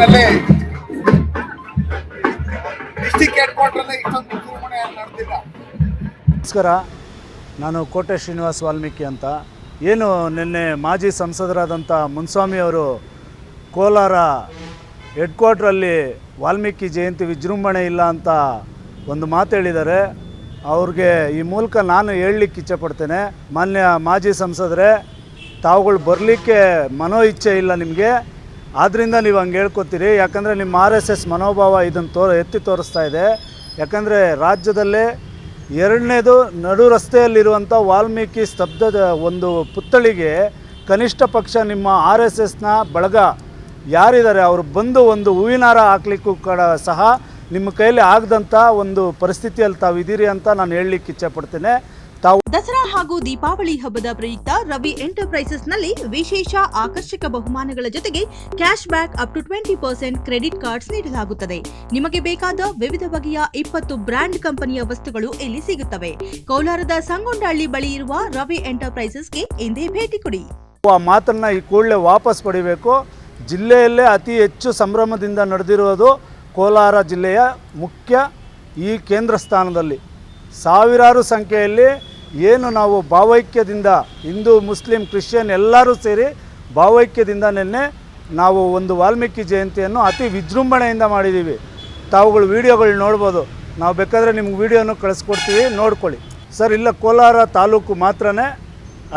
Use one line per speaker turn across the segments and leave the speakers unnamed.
ನಿಟ್ಟಿನಲ್ಲಿ district head ಕ್ವಾರ್ಟರ್ನ ಇಷ್ಟೊಂದು ವಿಜೃಂಭಣೆ ನಡೆದಿಲ್ಲ.
ನಮಸ್ಕಾರ, ನಾನು ಕೋಟೆ ಶ್ರೀನಿವಾಸ್ ವಾಲ್ಮೀಕಿ ಅಂತ. ಏನು ನಿನ್ನೆ ಮಾಜಿ ಸಂಸದರಾದಂಥ ಮುನ್ಸ್ವಾಮಿಯವರು ಕೋಲಾರ ಹೆಡ್ ಕ್ವಾರ್ಟ್ರಲ್ಲಿ ವಾಲ್ಮೀಕಿ ಜಯಂತಿ ವಿಜೃಂಭಣೆ ಇಲ್ಲ ಅಂತ ಒಂದು ಮಾತು ಹೇಳಿದ್ದಾರೆ. ಅವ್ರಿಗೆ ಈ ಮೂಲಕ ನಾನು ಹೇಳಲಿಕ್ಕೆ ಇಚ್ಛೆಪಡ್ತೇನೆ, ಮಾನ್ಯ ಮಾಜಿ ಸಂಸದರೇ, ತಾವುಗಳು ಬರಲಿಕ್ಕೆ ಮನೋ ಇಚ್ಛೆ ಇಲ್ಲ ನಿಮಗೆ, ಆದ್ದರಿಂದ ನೀವು ಹಂಗೆ ಹೇಳ್ಕೊತೀರಿ. ಯಾಕಂದರೆ ನಿಮ್ಮ RSS ಮನೋಭಾವ ಇದನ್ನು ಎತ್ತಿ ತೋರಿಸ್ತಾ ಇದೆ. ಯಾಕಂದರೆ ರಾಜ್ಯದಲ್ಲೇ ಎರಡನೇದು ನಡು ರಸ್ತೆಯಲ್ಲಿರುವಂಥ ವಾಲ್ಮೀಕಿ ಸ್ತಬ್ಧದ ಒಂದು ಪುತ್ಥಳಿಗೆ ಕನಿಷ್ಠ ಪಕ್ಷ ನಿಮ್ಮ RSSನ ಬಳಗ ಯಾರಿದ್ದಾರೆ ಅವರು ಬಂದು ಒಂದು ಹೂವಿನಾರ ಹಾಕ್ಲಿಕ್ಕೂ ಸಹ ನಿಮ್ಮ ಕೈಯಲ್ಲಿ ಆಗದಂಥ ಒಂದು ಪರಿಸ್ಥಿತಿಯಲ್ಲಿ ತಾವು ಇದ್ದೀರಿ ಅಂತ ನಾನು ಹೇಳಲಿಕ್ಕೆ ಇಚ್ಛೆಪಡ್ತೇನೆ.
ದಸರಾ ಹಾಗೂ ದೀಪಾವಳಿ ಹಬ್ಬದ ಪ್ರಯುಕ್ತ ರವಿ ಎಂಟರ್ಪ್ರೈಸಸ್ನಲ್ಲಿ ವಿಶೇಷ ಆಕರ್ಷಕ ಬಹುಮಾನಗಳ ಜೊತೆಗೆ cash back up to 20% credit cards ನೀಡಲಾಗುತ್ತದೆ. ನಿಮಗೆ ಬೇಕಾದ ವಿವಿಧ ಬಗೆಯ 20 ಬ್ರ್ಯಾಂಡ್ ಕಂಪನಿಯ ವಸ್ತುಗಳು ಇಲ್ಲಿ ಸಿಗುತ್ತವೆ. ಕೋಲಾರದ ಸಂಗೊಂಡಹಳ್ಳಿ ಬಳಿ ಇರುವ ರವಿ ಎಂಟರ್ಪ್ರೈಸಸ್ಗೆ ಇಂದೇ ಭೇಟಿ ಕೊಡಿ.
ಆ ಮಾತನ್ನು ಈ ಕೂಡಲೇ ವಾಪಸ್ ಪಡಿಬೇಕು. ಜಿಲ್ಲೆಯಲ್ಲೇ ಅತಿ ಹೆಚ್ಚು ಸಂಭ್ರಮದಿಂದ ನಡೆದಿರುವುದು ಕೋಲಾರ ಜಿಲ್ಲೆಯ ಮುಖ್ಯ ಈ ಕೇಂದ್ರ ಸ್ಥಾನದಲ್ಲಿ ಸಾವಿರಾರು ಸಂಖ್ಯೆಯಲ್ಲಿ ಏನು ನಾವು ಭಾವೈಕ್ಯದಿಂದ ಹಿಂದೂ ಮುಸ್ಲಿಂ ಕ್ರಿಶ್ಚಿಯನ್ ಎಲ್ಲರೂ ಸೇರಿ ಭಾವೈಕ್ಯದಿಂದ ನಿನ್ನೆ ನಾವು ಒಂದು ವಾಲ್ಮೀಕಿ ಜಯಂತಿಯನ್ನು ಅತಿ ವಿಜೃಂಭಣೆಯಿಂದ ಮಾಡಿದ್ದೀವಿ. ತಾವುಗಳು ವೀಡಿಯೋಗಳು ನೋಡ್ಬೋದು, ನಾವು ಬೇಕಾದರೆ ನಿಮ್ಗೆ ವೀಡಿಯೋನು ಕಳಿಸ್ಕೊಡ್ತೀವಿ, ನೋಡ್ಕೊಳ್ಳಿ ಸರ್. ಇಲ್ಲ ಕೋಲಾರ ತಾಲೂಕು ಮಾತ್ರನೇ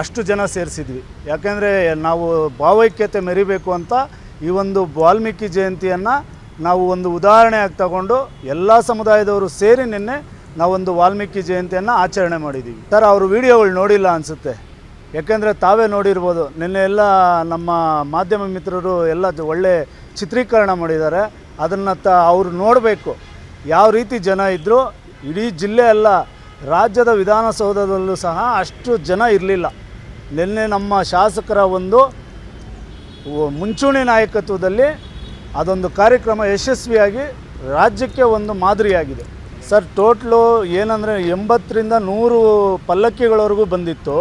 ಅಷ್ಟು ಜನ ಸೇರಿಸಿದ್ವಿ. ಯಾಕೆಂದರೆ ನಾವು ಭಾವೈಕ್ಯತೆ ಮೆರಿಬೇಕು ಅಂತ ಈ ಒಂದು ವಾಲ್ಮೀಕಿ ಜಯಂತಿಯನ್ನು ನಾವು ಒಂದು ಉದಾಹರಣೆಯಾಗಿ ತಗೊಂಡು ಎಲ್ಲ ಸಮುದಾಯದವರು ಸೇರಿ ನಿನ್ನೆ ನಾವೊಂದು ವಾಲ್ಮೀಕಿ ಜಯಂತಿಯನ್ನು ಆಚರಣೆ ಮಾಡಿದ್ದೀವಿ. ಸರ್, ಅವರು ವೀಡಿಯೋಗಳು ನೋಡಿಲ್ಲ ಅನಿಸುತ್ತೆ, ಯಾಕೆಂದರೆ ತಾವೇ ನೋಡಿರ್ಬೋದು. ನಿನ್ನೆ ಎಲ್ಲ ನಮ್ಮ ಮಾಧ್ಯಮ ಮಿತ್ರರು ಎಲ್ಲ ಒಳ್ಳೆ ಚಿತ್ರೀಕರಣ ಮಾಡಿದ್ದಾರೆ. ಅದನ್ನು ಅವರು ನೋಡಬೇಕು ಯಾವ ರೀತಿ ಜನ ಇದ್ದರು. ಇಡೀ ಜಿಲ್ಲೆ ಅಲ್ಲ, ರಾಜ್ಯದ ವಿಧಾನಸೌಧದಲ್ಲೂ ಸಹ ಅಷ್ಟು ಜನ ಇರಲಿಲ್ಲ. ನಿನ್ನೆ ನಮ್ಮ ಶಾಸಕರ ಒಂದು ಮುಂಚೂಣಿ ನಾಯಕತ್ವದಲ್ಲಿ ಅದೊಂದು ಕಾರ್ಯಕ್ರಮ ಯಶಸ್ವಿಯಾಗಿ ರಾಜ್ಯಕ್ಕೆ ಒಂದು ಮಾದರಿಯಾಗಿದೆ. ಸರ್, ಟೋಟ್ಲು ಏನಂದರೆ 80ರಿಂದ 100 ಪಲ್ಲಕ್ಕಿಗಳವರೆಗೂ ಬಂದಿತ್ತು.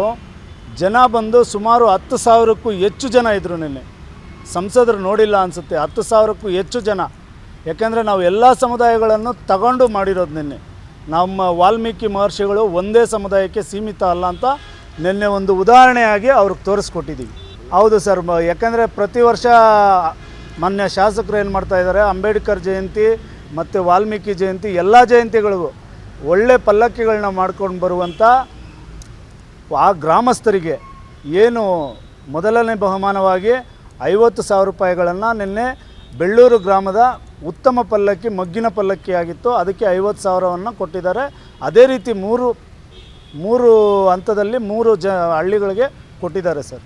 ಜನ ಬಂದು ಸುಮಾರು 10,000ಕ್ಕೂ ಹೆಚ್ಚು ಜನ ಇದ್ದರು. ನಿನ್ನೆ ಸಂಸದರು ನೋಡಿಲ್ಲ ಅನಿಸುತ್ತೆ, 10,000ಕ್ಕೂ ಹೆಚ್ಚು ಜನ. ಯಾಕೆಂದರೆ ನಾವು ಎಲ್ಲ ಸಮುದಾಯಗಳನ್ನು ತಗೊಂಡು ಮಾಡಿರೋದು. ನಿನ್ನೆ ನಮ್ಮ ವಾಲ್ಮೀಕಿ ಮಹರ್ಷಿಗಳು ಒಂದೇ ಸಮುದಾಯಕ್ಕೆ ಸೀಮಿತ ಅಲ್ಲ ಅಂತ ನಿನ್ನೆ ಒಂದು ಉದಾಹರಣೆಯಾಗಿ ಅವ್ರಿಗೆ ತೋರಿಸ್ಕೊಟ್ಟಿದ್ದೀವಿ. ಹೌದು ಸರ್, ಯಾಕೆಂದರೆ ಪ್ರತಿ ವರ್ಷ ಮಾನ್ಯ ಶಾಸಕರು ಏನು ಮಾಡ್ತಾಯಿದ್ದಾರೆ, ಅಂಬೇಡ್ಕರ್ ಜಯಂತಿ ಮತ್ತು ವಾಲ್ಮೀಕಿ ಜಯಂತಿ ಎಲ್ಲ ಜಯಂತಿಗಳಿಗೂ ಒಳ್ಳೆ ಪಲ್ಲಕ್ಕಿಗಳನ್ನ ಮಾಡ್ಕೊಂಡು ಬರುವಂಥ ಆ ಗ್ರಾಮಸ್ಥರಿಗೆ ಏನು ಮೊದಲನೇ ಬಹುಮಾನವಾಗಿ 50,000 ರೂಪಾಯಿಗಳನ್ನು ನಿನ್ನೆ ಬೆಳ್ಳೂರು ಗ್ರಾಮದ ಉತ್ತಮ ಪಲ್ಲಕ್ಕಿ ಮಗ್ಗಿನ ಪಲ್ಲಕ್ಕಿ ಆಗಿತ್ತು, ಅದಕ್ಕೆ 50,000ವನ್ನು ಕೊಟ್ಟಿದ್ದಾರೆ. ಅದೇ ರೀತಿ ಮೂರು ಹಂತದಲ್ಲಿ 3 ಹಳ್ಳಿಗಳಿಗೆ ಕೊಟ್ಟಿದ್ದಾರೆ ಸರ್.